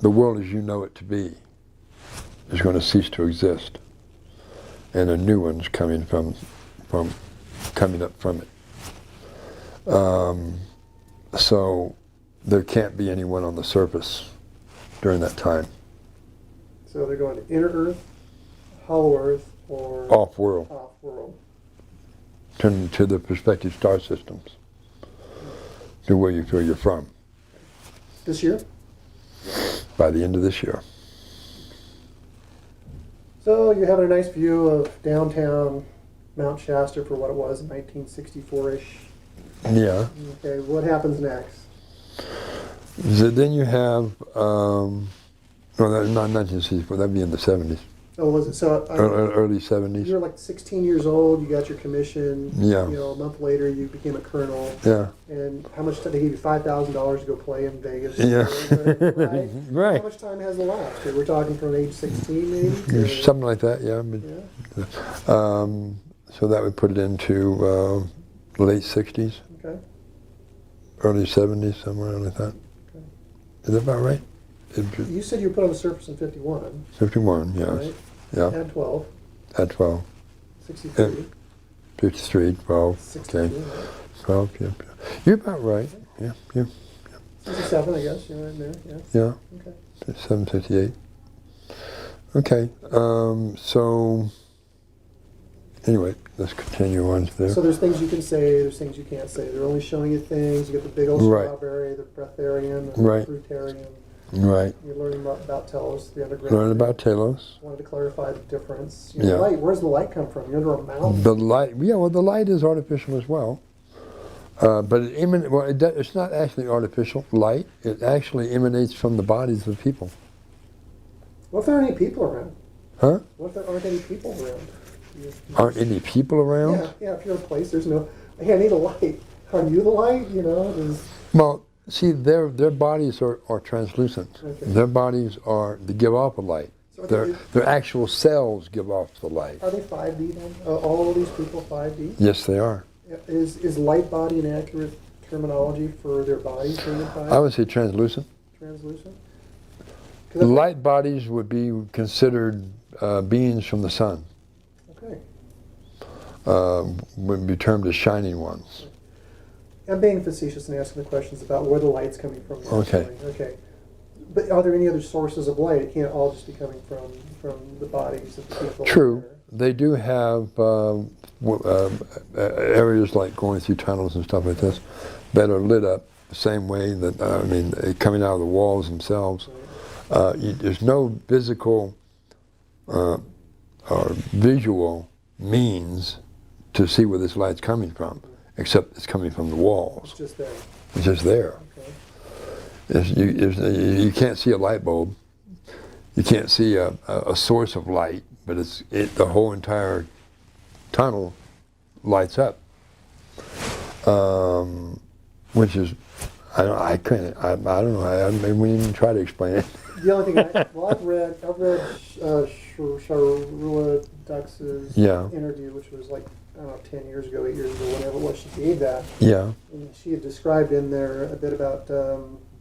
the world as you know it to be is going to cease to exist, and a new one's coming up from it. So there can't be anyone on the surface during that time. So they're going to inner Earth, hollow Earth, or Off-world. Off-world. To the prospective star systems, to where you feel you're from. This year? By the end of this year. So you're having a nice view of downtown Mount Shasta for what it was in 1964-ish. Yeah. Okay, what happens next? So then you have, no, that's not 1964, that'd be in the 70s. Oh, was it? So Early 70s. you were like 16 years old, you got your commission. Yeah. You know, a month later you became a colonel. Yeah. And how much time? They gave you $5,000 to go play in Vegas. Yeah. Right? Right. How much time has elapsed? We're talking from age 16 maybe? Something like that, yeah. Yeah. So that would put it into late 60s, Okay. early 70s, somewhere like that. Okay. Is that about right? You said you were put on the surface in 51. 51, yes. Right? Yeah. At 12. At 12. 63. 53, 12. 62. Okay. Right? 12, yeah. You're about right. Yeah, yeah. 67, I guess. You're right in there. Yeah. Yeah. Okay. 758. Okay. So, anyway, let's continue on there. So there's things you can say, there's things you can't say. They're only showing you things. You get the big old Right. strawberry, the breatharium, the Right. fruitarium. Right. You're learning about Telos, the underground. Learn about Telos. Wanted to clarify the difference. You know, Yeah. light, where's the light come from? You're under a mountain. The light, yeah, well, the light is artificial as well. But it's not actually artificial light. It actually emanates from the bodies of people. What if there aren't any people around? Huh? What if there aren't any people around? Aren't any people around? Yeah, if you're in a place, there's no, hey, I need a light. Are you the light? You know, Well, see, their bodies are translucent. Okay. Their bodies they give off a light. So Their actual cells give off the light. are they 5D then? All of these people 5D? Yes, they are. Is light body an accurate terminology for their bodies being in 5D? I would say translucent. Translucent? Light bodies would be considered beings from the sun. Okay. Would be termed as shining ones. I'm being facetious and asking the questions about where the light's coming from. Okay. Okay. But are there any other sources of light? It can't all just be coming from the bodies of the people. True. They do have areas like going through tunnels and stuff like this that are lit up the same way that, coming out of the walls themselves. There's no physical or visual means to see where this light's coming from, except it's coming from the walls. It's just there. It's just there. Okay. You can't see a light bulb. You can't see a source of light, but the whole entire tunnel lights up, which is I don't know. I wouldn't even try to explain it. The only thing I've read Sharula Dux's interview, which was like, I don't know, 10 years ago, 8 years ago, whatever it was, she gave that. Yeah. And she had described in there a bit about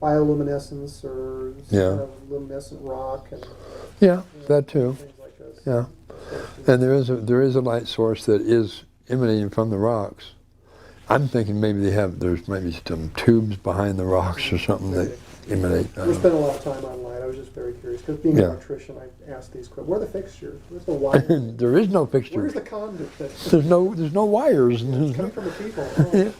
bioluminescence or kind of luminescent rock. And, that too. Things like this. Yeah. And there is a light source that is emanating from the rocks. I'm thinking maybe there's maybe some tubes behind the rocks or something that emanate. We're spending a lot of time on light. I was just very curious because being an electrician, I asked these questions. Where are the fixtures? Where's the wire? There is no fixture. Where's the conduit? There's no wires. It's coming from the people.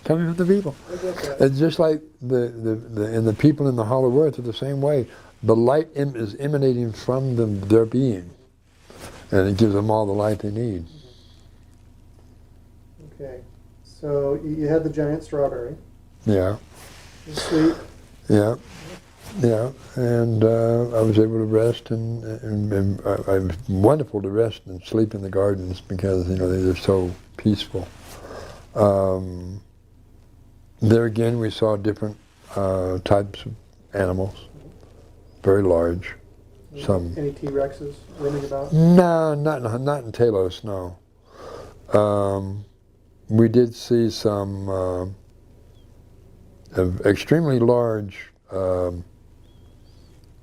Coming from the people. I get that. It's just like the people in the hollow earth are the same way. The light is emanating from their being, and it gives them all the light they need. Okay. So you had the giant strawberry. Yeah. It's sweet. Yeah. Yeah. And I was able to rest, and I was wonderful to rest and sleep in the gardens because they're so peaceful. There again, we saw different types of animals, very large. Some. Any T-Rexes roaming about? No, not in Telos. No. We did see some extremely large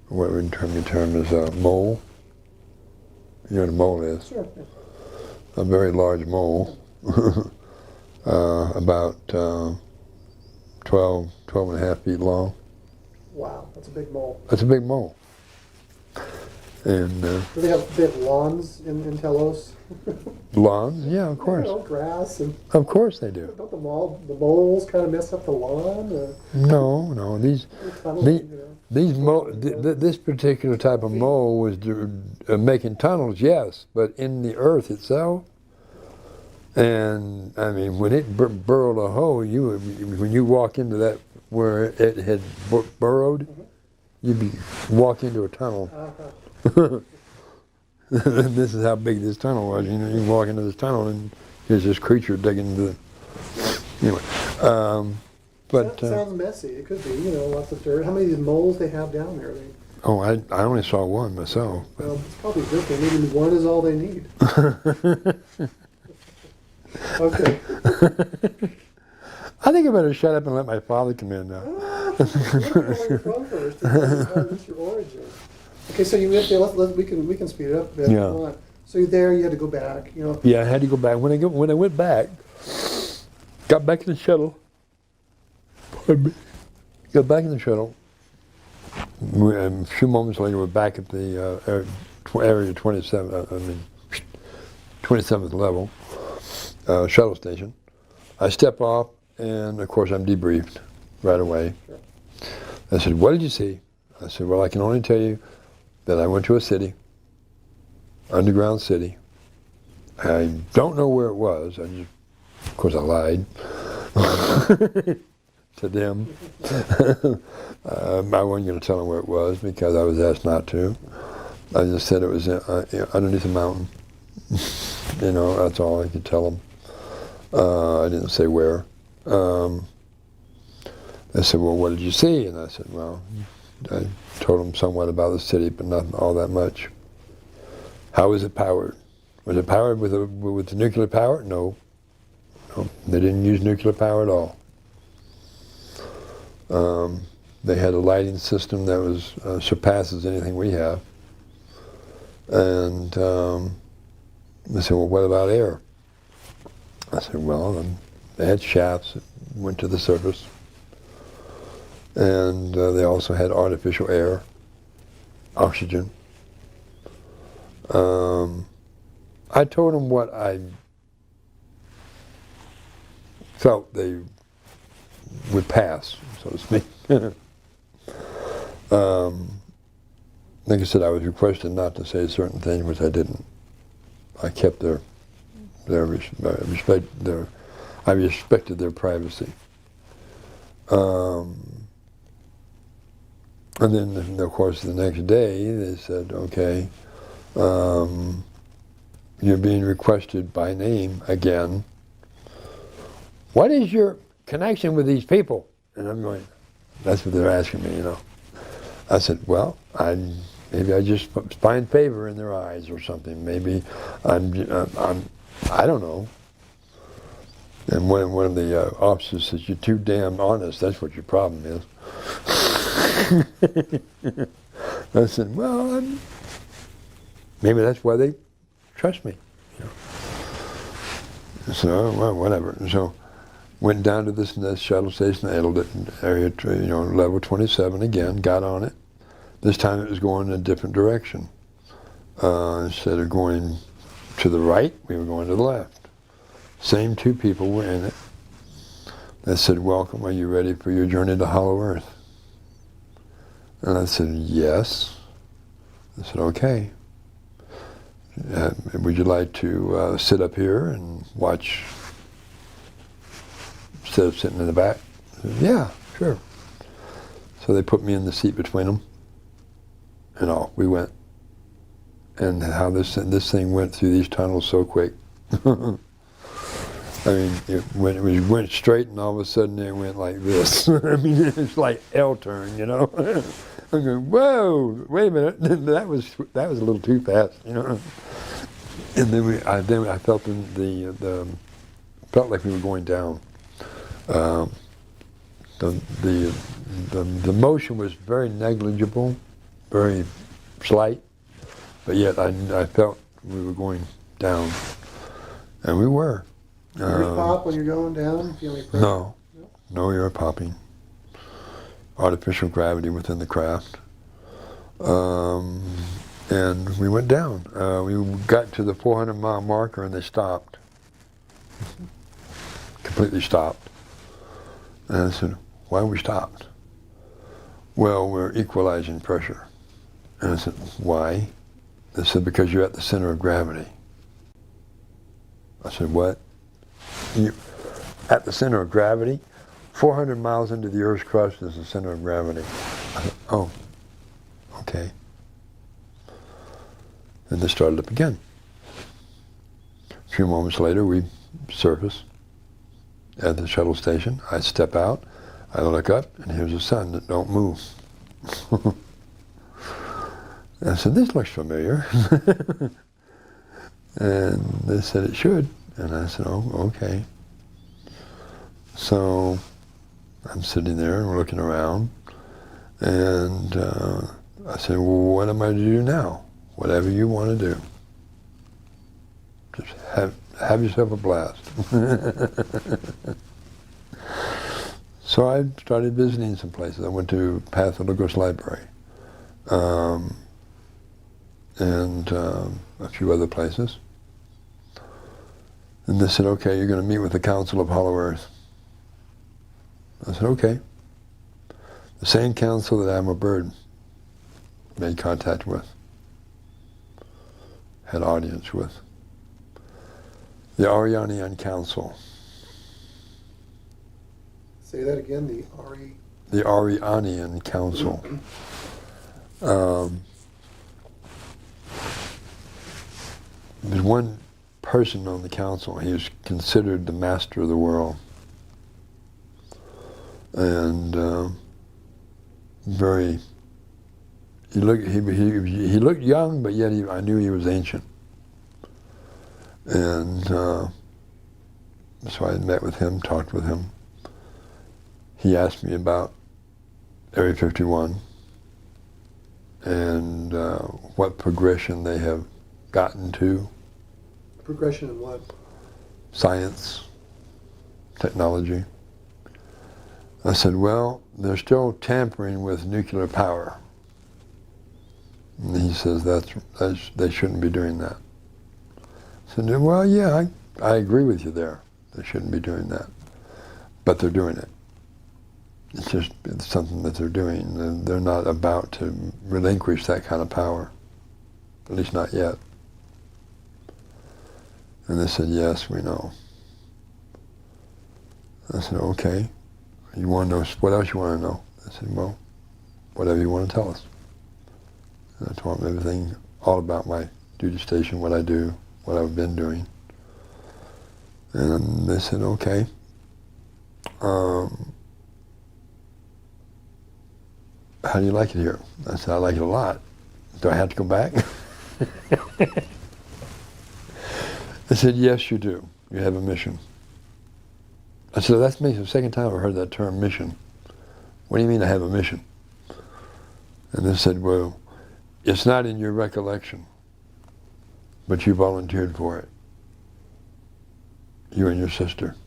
what we term as a mole. You know what a mole is? Sure. A very large mole, about 12 and a half feet long. Wow, that's a big mole. That's a big mole. And Do they have lawns in Telos? lawns? Yeah, of course. You know, grass and Of course they do. don't the moles kind of mess up the lawn? No. These Tunnels, the- you know? this particular type of mole was making tunnels, yes, but in the earth itself. And I mean, when it burrowed a hole, when you walk into that where it had burrowed, you'd be walk into a tunnel. This is how big this tunnel was. You know, you walk into this tunnel and there's this creature digging into the. Anyway, but Sounds messy. It could be, you know, lots of dirt. How many of these moles they have down there? oh, I only saw one myself. Well, it's probably good thing. Maybe one is all they need. Okay. I think I better shut up and let my father come in now. Where are you from first? What's your origin? Okay, so you went there. We can speed it up a bit if Yeah. you want. So you're there. You had to go back. You know. Yeah, I had to go back. When I went back, got back in the shuttle. Pardon me. Got back in the shuttle. A few moments later, we're back at the area 27. 27th level shuttle station. I step off, and of course I'm debriefed right away. Sure. I said, "What did you see?" I said, "Well, I can only tell you that I went to a city, underground city. I don't know where it was. Of course, I lied to them. I wasn't going to tell them where it was because I was asked not to. I just said it was underneath a mountain. You know, that's all I could tell them. I didn't say where. They said, "Well, what did you see?" And I said, "Well, I told them somewhat about the city, but not all that much." "How was it powered? Was it powered with nuclear power?" No, they didn't use nuclear power at all. They had a lighting system that was surpasses anything we have. And they said, "Well, what about air?" I said, "Well, they had shafts that went to the surface. And they also had artificial air, oxygen." I told them what I felt they would pass, so to speak. Like I said, I was requested not to say certain things, which I didn't. I kept I respected their privacy. And then, of course, the next day they said, "Okay, you're being requested by name again. What is your connection with these people?" And I'm going, that's what they're asking me, you know. I said, "Well, maybe I just find favor in their eyes or something. Maybe I don't know." And one of the officers says, "You're too damn honest. That's what your problem is." I said, "Well, maybe that's why they trust me." You know. So, well, whatever. So, went down to this shuttle station, area, level 27 again. Got on it. This time it was going in a different direction. Instead of going to the right, we were going to the left. Same two people were in it. They said, "Welcome. Are you ready for your journey to Hollow Earth?" And I said, "Yes." I said, "Okay. Would you like to sit up here and watch instead of sitting in the back?" I said, "Yeah, sure." So they put me in the seat between them, and off we went. And how this thing went through these tunnels so quick. I mean, it went straight, and all of a sudden it went like this. I mean, it's like L-turn, you know. I'm going, whoa! Wait a minute, that was a little too fast, you know. And then I felt felt like we were going down. The motion was very negligible, very slight, but yet I felt we were going down, and we were. Earth pop when you're going down? Feel any pressure? No, no air popping. Artificial gravity within the craft. And we went down. We got to the 400-mile marker and they stopped. Completely stopped. And I said, why we stopped? Well, we're equalizing pressure. And I said, why? They said, because you're at the center of gravity. I said, what? You at the center of gravity? 400 miles into the Earth's crust is the center of gravity. I said, oh, okay. And they started up again. A few moments later, we surface at the shuttle station. I step out, I look up, and here's the sun that don't move. I said, this looks familiar. And they said it should. And I said, oh, okay. So I'm sitting there and we're looking around. And I said, well, what am I to do now? Whatever you want to do. Just have yourself a blast. So I started visiting some places. I went to Pathologos Library. And a few other places. And they said, okay, you're going to meet with the Council of Hollow Earth. I said, okay. The same council that Admiral Byrd made contact with, had audience with. The Arianian Council. Say that again, the Ari... The Arianian Council. There's one person on the council. He was considered the master of the world, and very. He looked young, but yet I knew he was ancient, and so I met with him, talked with him. He asked me about Area 51 and what progression they have gotten to. Progression in what? Science, technology. I said, well, they're still tampering with nuclear power. And he says they shouldn't be doing that. I said, well, yeah, I agree with you there. They shouldn't be doing that. But they're doing it. It's something that they're doing. They're not about to relinquish that kind of power. At least not yet. And they said, yes, we know. I said, okay. You want to know, what else you want to know? I said, well, whatever you want to tell us. And I told them everything, all about my duty station, what I do, what I've been doing. And they said, okay. How do you like it here? I said, I like it a lot. Do I have to go back? They said, yes, you do. You have a mission. I said, that's me. The second time I heard that term, mission. What do you mean I have a mission? And they said, well, it's not in your recollection, but you volunteered for it. You and your sister.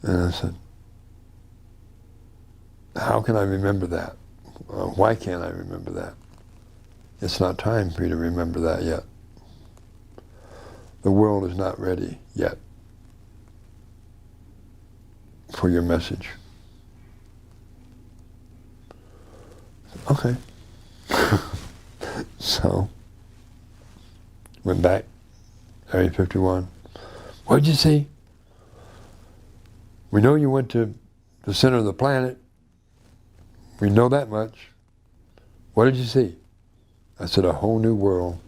And I said, how can I remember that? Why can't I remember that? It's not time for you to remember that yet. The world is not ready yet for your message. Okay. So, went back, Area 51. What did you see? We know you went to the center of the planet. We know that much. What did you see? I said, a whole new world.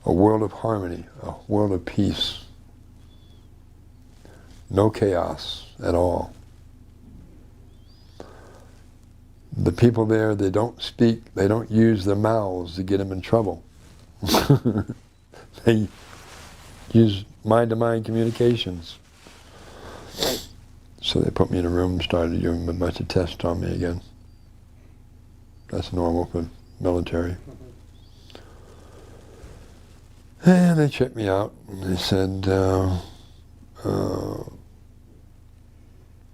A world of harmony, a world of peace. No chaos at all. The people there, they don't speak, they don't use their mouths to get them in trouble. They use mind-to-mind communications. So they put me in a room and started doing a bunch of tests on me again. That's normal for military. And they checked me out, and they said, well,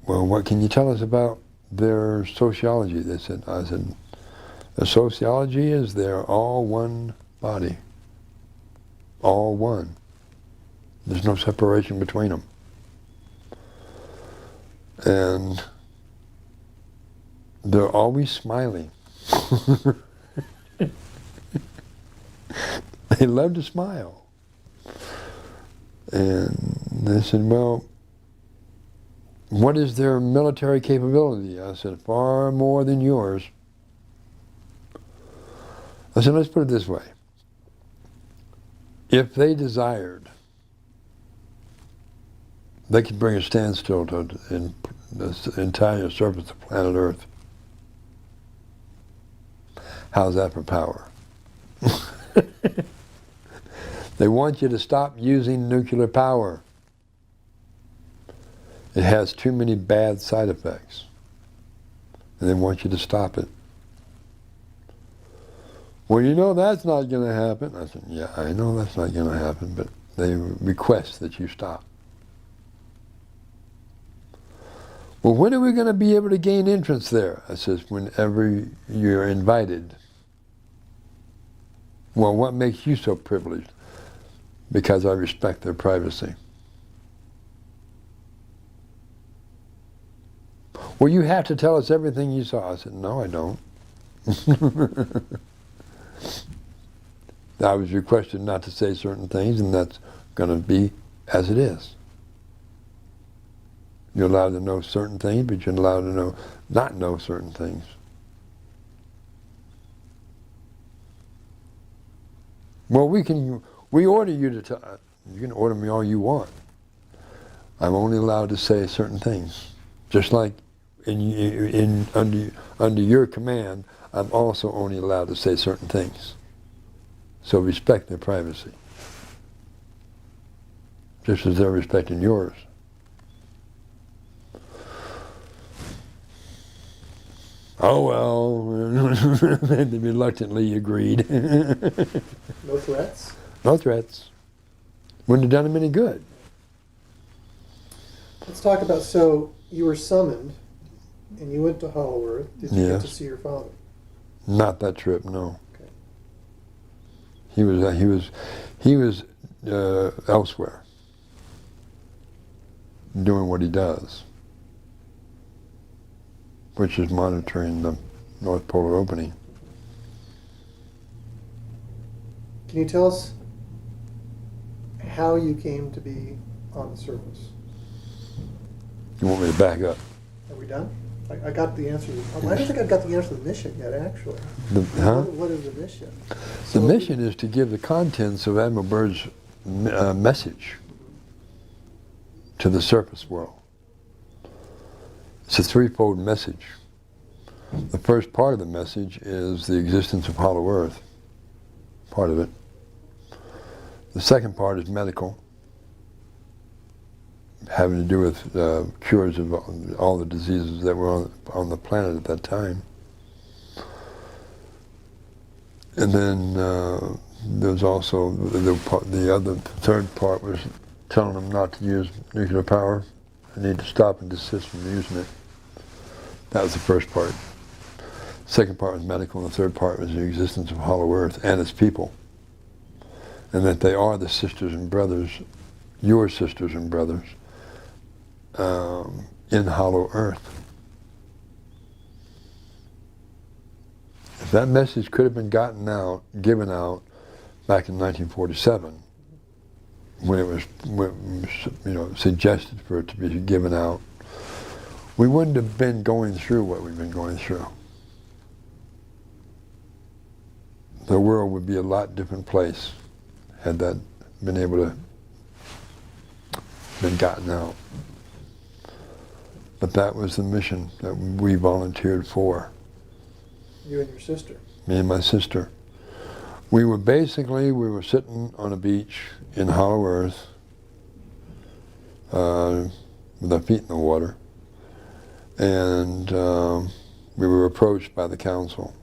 what can you tell us about their sociology? I said, their sociology is they're all one body. All one. There's no separation between them. And they're always smiling. They love to smile. And they said, well, what is their military capability? I said, far more than yours. I said, let's put it this way. If they desired, they could bring a standstill to the entire surface of planet Earth. How's that for power? They want you to stop using nuclear power. It has too many bad side effects. And they want you to stop it. Well, you know that's not going to happen. I said, yeah, I know that's not going to happen, but they request that you stop. Well, when are we going to be able to gain entrance there? I says, whenever you're invited. Well, what makes you so privileged? Because I respect their privacy. Well, you have to tell us everything you saw. I said, no, I don't. I was requested not to say certain things, and that's going to be as it is. You're allowed to know certain things, but you're allowed to not know certain things. Well, we order you to tell. You can order me all you want. I'm only allowed to say certain things. Just like under your command, I'm also only allowed to say certain things. So respect their privacy. Just as they're respecting yours. Oh, well, they reluctantly agreed. No threats? No threats. Wouldn't have done them any good. Let's talk about, so you were summoned and you went to Hollow Earth. Did you get to see your father? Not that trip, no. Okay. He was elsewhere, doing what he does, which is monitoring the North Polar opening. Can you tell us how you came to be on the surface? You want me to back up? Are we done? I got the answer. I don't think I've got the answer to the mission yet, actually. What is the mission? The mission is to give the contents of Admiral Byrd's message to the surface world. It's a threefold message. The first part of the message is the existence of Hollow Earth, part of it. The second part is medical, having to do with cures of all the diseases that were on the planet at that time. And then there's also the third part was telling them not to use nuclear power. They need to stop and desist from using it. That was the first part. Second part was medical, and the third part was the existence of Hollow Earth and its people. And that they are the sisters and brothers, your sisters and brothers, in Hollow Earth. If that message could have been given out back in 1947, when it was suggested for it to be given out, we wouldn't have been going through what we've been going through. The world would be a lot different place had that been able to been gotten out. But that was the mission that we volunteered for. You and your sister? Me and my sister. We were sitting on a beach in Hollow Earth with our feet in the water. And we were approached by the council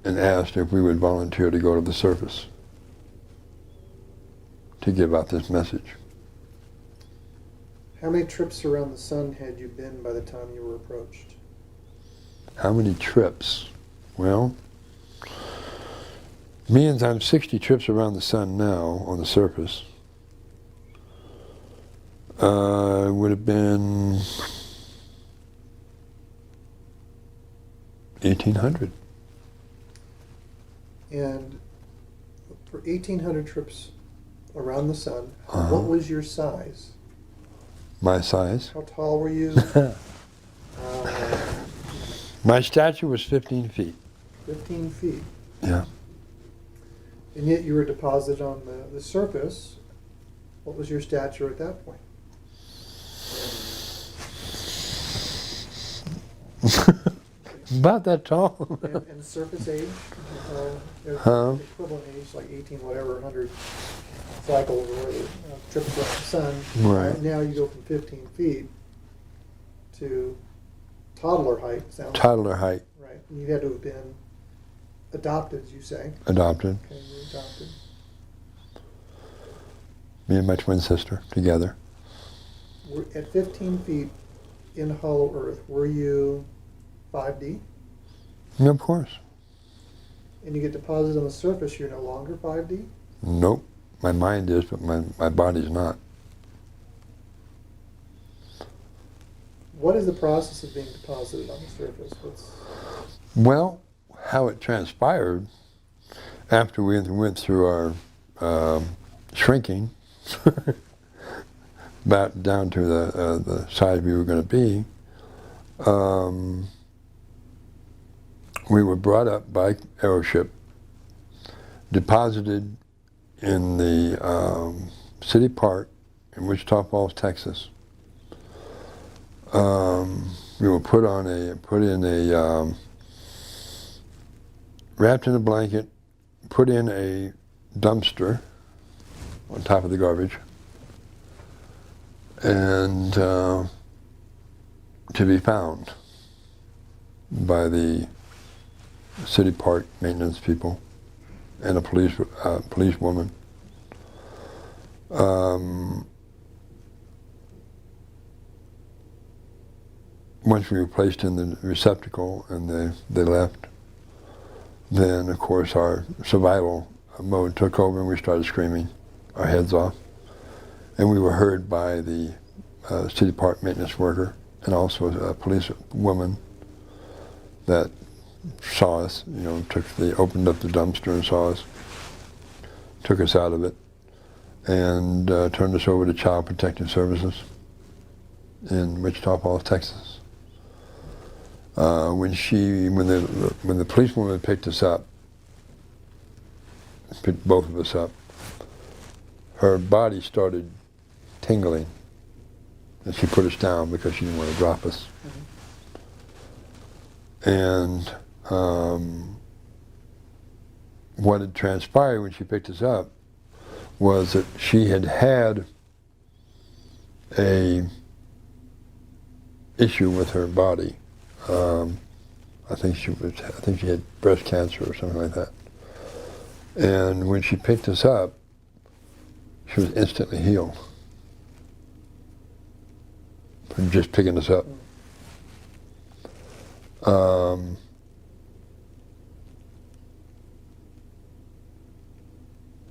and asked if we would volunteer to go to the surface to give out this message. How many trips around the sun had you been by the time you were approached? How many trips? Well, means I'm 60 trips around the sun now on the surface. Would have been 1,800. And for 1,800 trips around the sun, what was your size? My size? How tall were you? My stature was 15 feet. 15 feet. Yeah. And yet you were deposited on the surface. What was your stature at that point? About that tall. And surface age? Equivalent age, like 18, whatever, 100 cycles or whatever, trips around the sun. Right. Now you go from 15 feet to toddler height. Toddler height. Right. And you had to have been adopted, as you say. Adopted. Okay, you were adopted. Me and my twin sister together. At 15 feet in hollow earth, were you 5D? Yeah, of course. And you get deposited on the surface, you're no longer 5D? Nope. My mind is, but my body's not. What is the process of being deposited on the surface? Well, how it transpired after we went through our shrinking back down to the size we were going to be, we were brought up by airship, deposited in the city park in Wichita Falls, Texas. We were wrapped in a blanket, put in a dumpster on top of the garbage, and to be found by the city park maintenance people and a police woman. Once we were placed in the receptacle and they left, then of course our survival mode took over and we started screaming our heads off. And we were heard by the city park maintenance worker and also a police woman that saw us, opened up the dumpster and saw us, took us out of it, and turned us over to Child Protective Services in Wichita Falls, Texas. When the policewoman picked us up, picked both of us up, her body started tingling, and she put us down because she didn't want to drop us. And what had transpired when she picked us up was that she had had a issue with her body. I think she had breast cancer or something like that. And when she picked us up, she was instantly healed from just picking us up.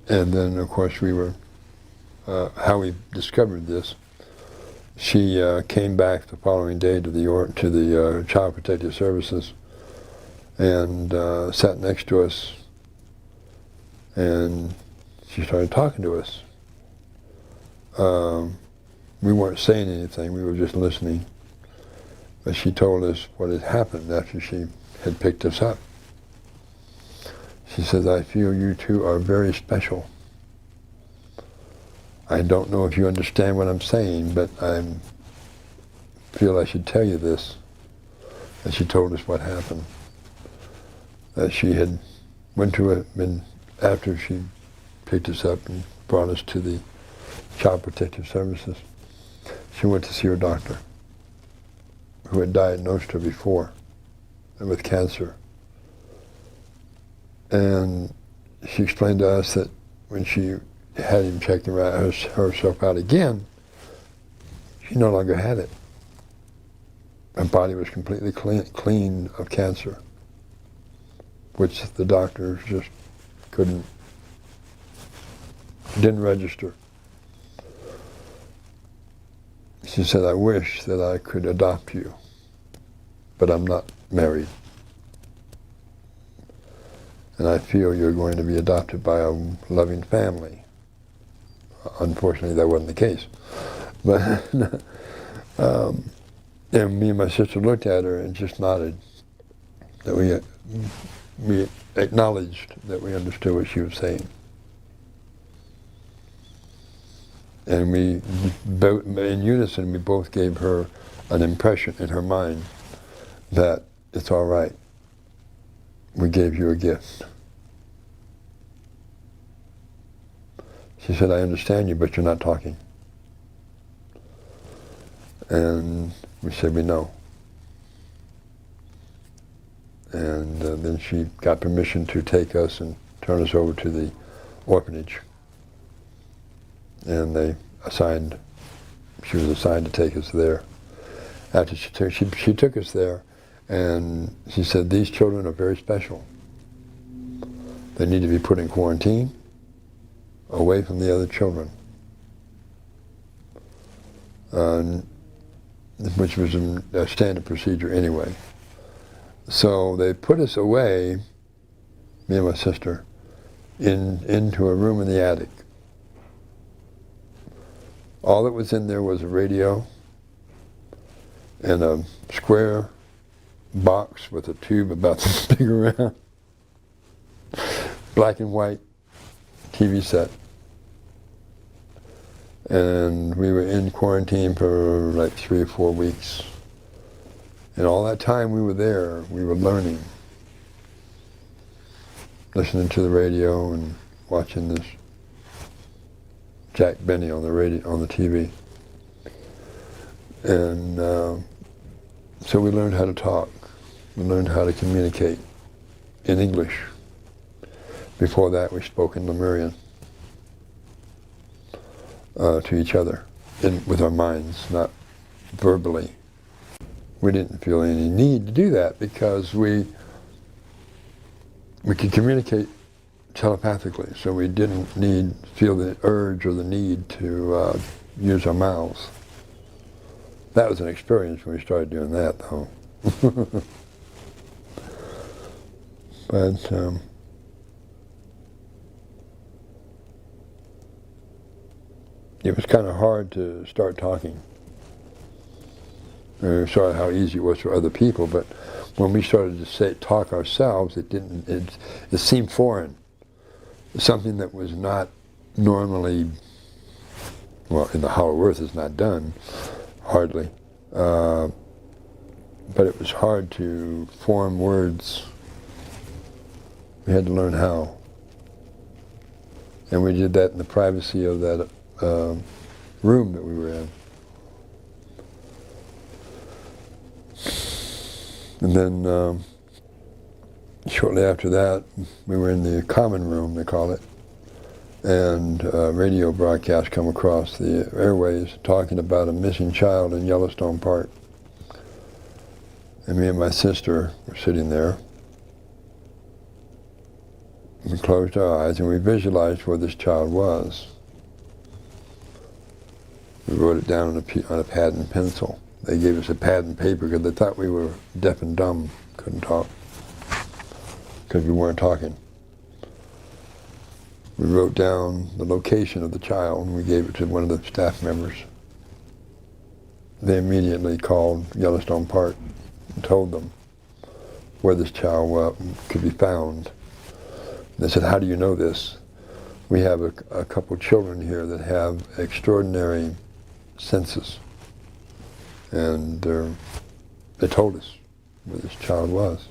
And then, of course, we were, how we discovered this, she came back the following day to the Child Protective Services and sat next to us, and she started talking to us. We weren't saying anything, we were just listening. But she told us what had happened after she had picked us up. She says, "I feel you two are very special. I don't know if you understand what I'm saying, but I feel I should tell you this." And she told us what happened. That she had after she picked us up and brought us to the Child Protective Services, she went to see her doctor. who had diagnosed her before with cancer. And she explained to us that when she had him check herself out again, she no longer had it. Her body was completely clean of cancer, which the doctors just didn't register. She said, I wish that I could adopt you, but I'm not married. And I feel you're going to be adopted by a loving family. Unfortunately, that wasn't the case. But and me and my sister looked at her and just nodded. That we acknowledged that we understood what she was saying. And we, in unison, we both gave her an impression in her mind that it's all right. We gave you a gift. She said, I understand you, but you're not talking. And we said, we know. And then she got permission to take us and turn us over to the orphanage. And she was assigned to take us there. After she took us there, and she said, these children are very special. They need to be put in quarantine, away from the other children. Which was a standard procedure anyway. So they put us away, me and my sister, into a room in the attic. All that was in there was a radio and a square box with a tube about this big around, black and white TV set. And we were in quarantine for like 3 or 4 weeks. And all that time we were there, we were learning, listening to the radio and watching this Jack Benny on the radio, on the TV. And so we learned how to talk. We learned how to communicate in English. Before that, we spoke in Lemurian to each other, with our minds, not verbally. We didn't feel any need to do that because we could communicate telepathically, so we didn't feel the urge or the need to use our mouths. That was an experience when we started doing that, though. But it was kind of hard to start talking. We saw how easy it was for other people, but when we started to talk ourselves, it seemed foreign. Something that was not normally, well, in the Hollow Earth is not done, hardly. But it was hard to form words. We had to learn how. And we did that in the privacy of that room that we were in. And then shortly after that, we were in the common room, they call it, and radio broadcasts come across the airways talking about a missing child in Yellowstone Park. And me and my sister were sitting there. We closed our eyes and we visualized where this child was. We wrote it down on a pad and pencil. They gave us a pad and paper because they thought we were deaf and dumb, couldn't talk, because we weren't talking. We wrote down the location of the child and we gave it to one of the staff members. They immediately called Yellowstone Park and told them where this child could be found. They said, how do you know this? We have a couple children here that have extraordinary senses. And they told us where this child was.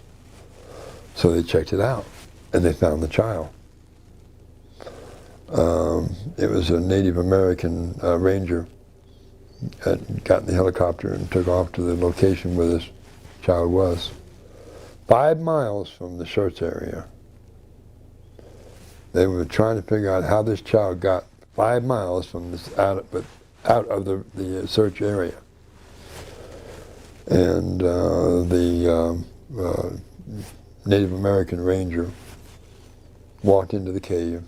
So they checked it out, and they found the child. It was a Native American ranger got in the helicopter and took off to the location where this child was. 5 miles from the search area. They were trying to figure out how this child got 5 miles from this out of the search area. And the Native American ranger walked into the cave,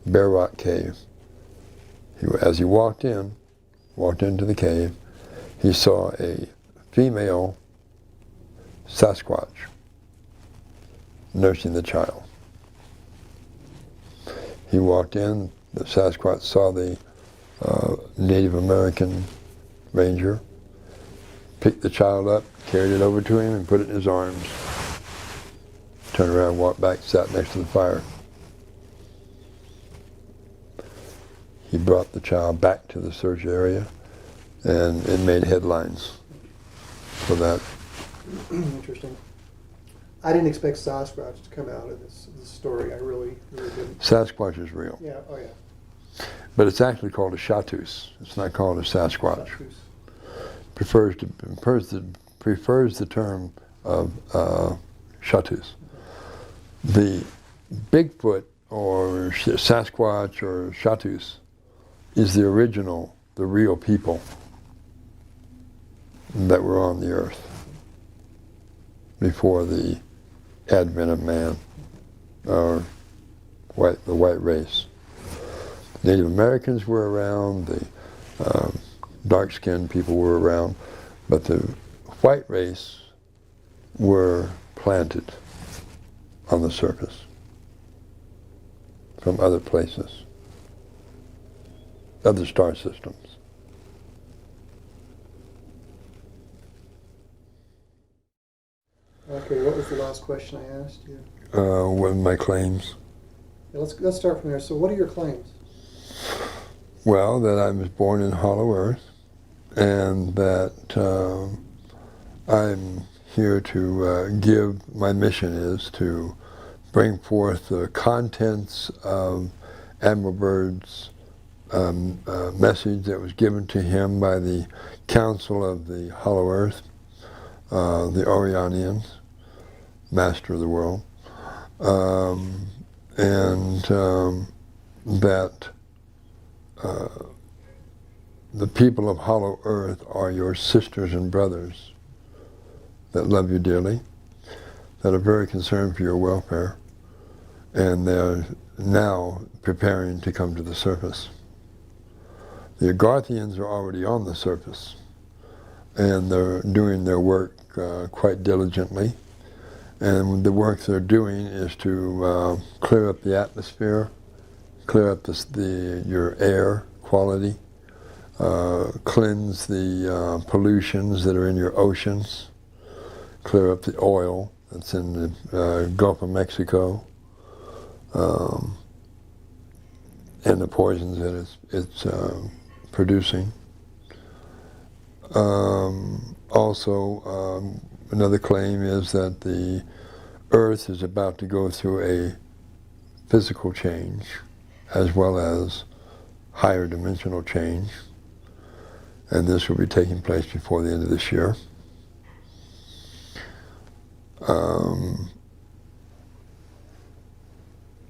Bear Rock Cave. As he walked into the cave, he saw a female Sasquatch nursing the child. He walked in, the Sasquatch saw the Native American ranger, picked the child up, carried it over to him, and put it in his arms. Turned around, walked back, sat next to the fire. He brought the child back to the search area, and it made headlines for that. Interesting. I didn't expect Sasquatch to come out of this story. I really didn't. Sasquatch is real. Yeah, oh yeah. But it's actually called a Chatus. It's not called a Sasquatch. Chatus. Prefers the term of Chatus. The Bigfoot or Sasquatch or Chatus is the original, the real people that were on the earth before the advent of man, or the white race. Native Americans were around, the dark-skinned people were around, but the white race were planted on the surface from other places, other star systems. Okay, what was the last question I asked you? What are my claims? Yeah, let's start from there. So what are your claims? Well, that I was born in Hollow Earth, and that I'm here to my mission is to bring forth the contents of Admiral Byrd's message that was given to him by the Council of the Hollow Earth, the Orionians, master of the world, and that the people of Hollow Earth are your sisters and brothers that love you dearly, that are very concerned for your welfare, and they're now preparing to come to the surface. The Agarthians are already on the surface, and they're doing their work quite diligently. And the work they're doing is to clear up the atmosphere, clear up your air quality, cleanse the pollutions that are in your oceans, clear up the oil that's in the Gulf of Mexico, and the poisons that it's producing. Also, another claim is that the Earth is about to go through a physical change as well as higher dimensional change, and this will be taking place before the end of this year.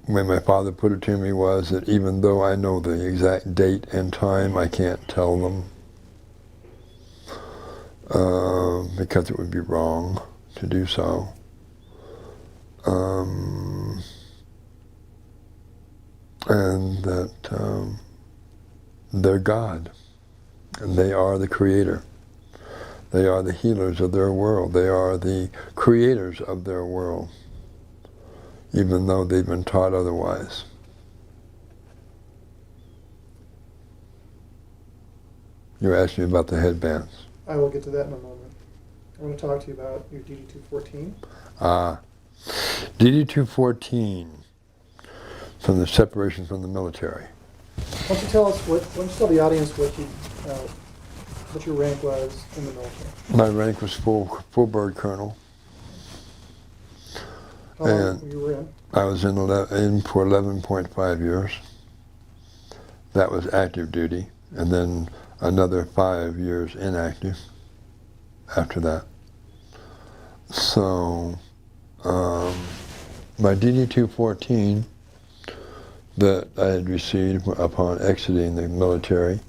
The way my father put it to me was that even though I know the exact date and time, I can't tell them because it would be wrong to do so. And that they're God, and they are the creator. They are the healers of their world. They are the creators of their world, even though they've been taught otherwise. You asked me about the headbands. I will get to that in a moment. I want to talk to you about your DD-214. DD-214, from the separation from the military. Why don't you tell the audience what your rank was in the military? My rank was full bird colonel. How long you were in? I was in for 11.5 years. That was active duty. And then another 5 years inactive after that. So my DD-214 that I had received upon exiting the military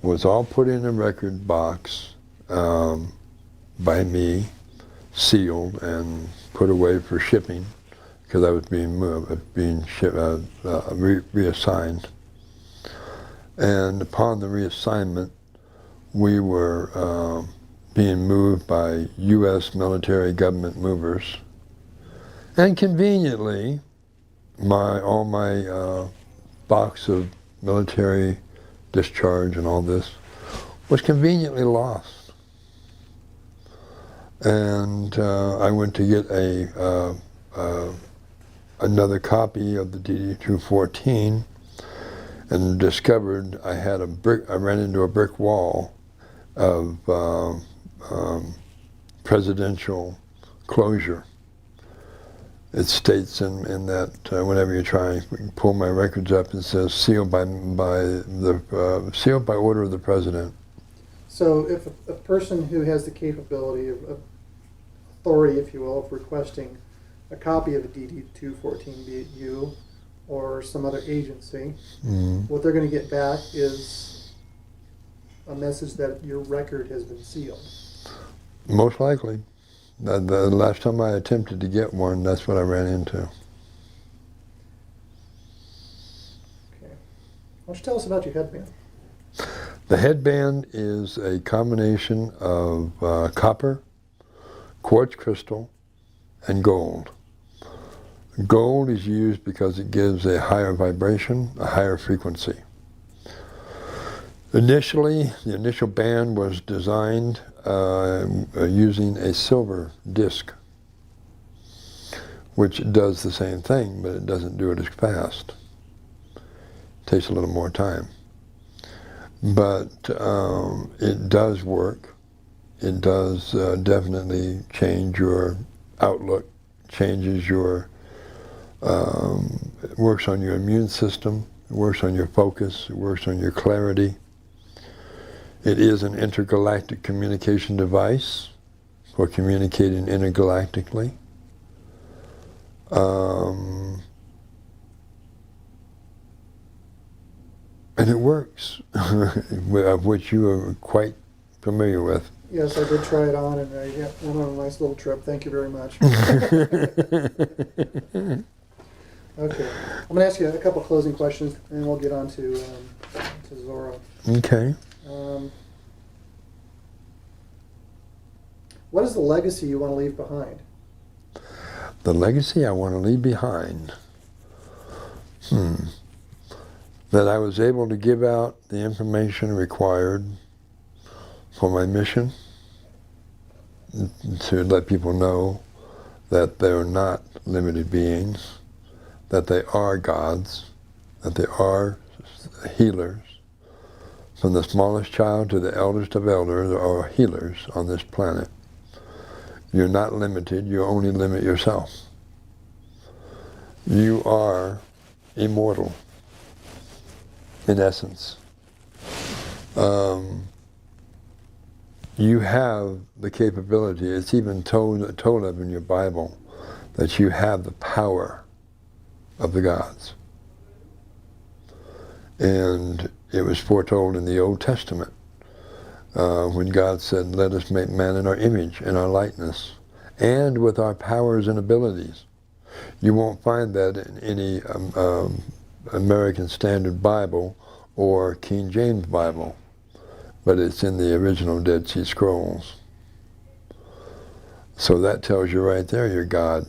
was all put in a record box by me, sealed and put away for shipping because I was being reassigned. And upon the reassignment, we were being moved by U.S. military government movers. And conveniently, all my box of military discharge and all this was conveniently lost. And I went to get another copy of the DD-214 and discovered I ran into a brick wall of presidential closure. It states in that whenever you try, you can pull my records up, it says sealed by order of the president. So if a person who has the capability of authority, if you will, of requesting a copy of a DD-214, be it you or some other agency, what they're going to get back is a message that your record has been sealed. Most likely. The last time I attempted to get one, that's what I ran into. Okay. Why don't you tell us about your headband? The headband is a combination of copper, quartz crystal, and gold. Gold is used because it gives a higher vibration, a higher frequency. Initially, the initial band was designed using a silver disc, which does the same thing, but it doesn't do it as fast. It takes a little more time. But it does work. It does definitely change your outlook, changes your, it works on your immune system, it works on your focus, it works on your clarity. It is an intergalactic communication device for communicating intergalactically. And it works, of which you are quite familiar with. Yes, I did try it on, and I went on a nice little trip. Thank you very much. Okay, I'm going to ask you a couple closing questions, and then we'll get on to Zorro. Okay. What is the legacy you want to leave behind? The legacy I want to leave behind? That I was able to give out the information required for my mission, to let people know that they are not limited beings, that they are gods, that they are healers. From the smallest child to the eldest of elders are healers on this planet. You're not limited, you only limit yourself. You are immortal, in essence. You have the capability, it's even told of in your Bible, that you have the power of the gods. And it was foretold in the Old Testament when God said, let us make man in our image, in our likeness, and with our powers and abilities. You won't find that in any American Standard Bible or King James Bible, but it's in the original Dead Sea Scrolls. So that tells you right there you're God.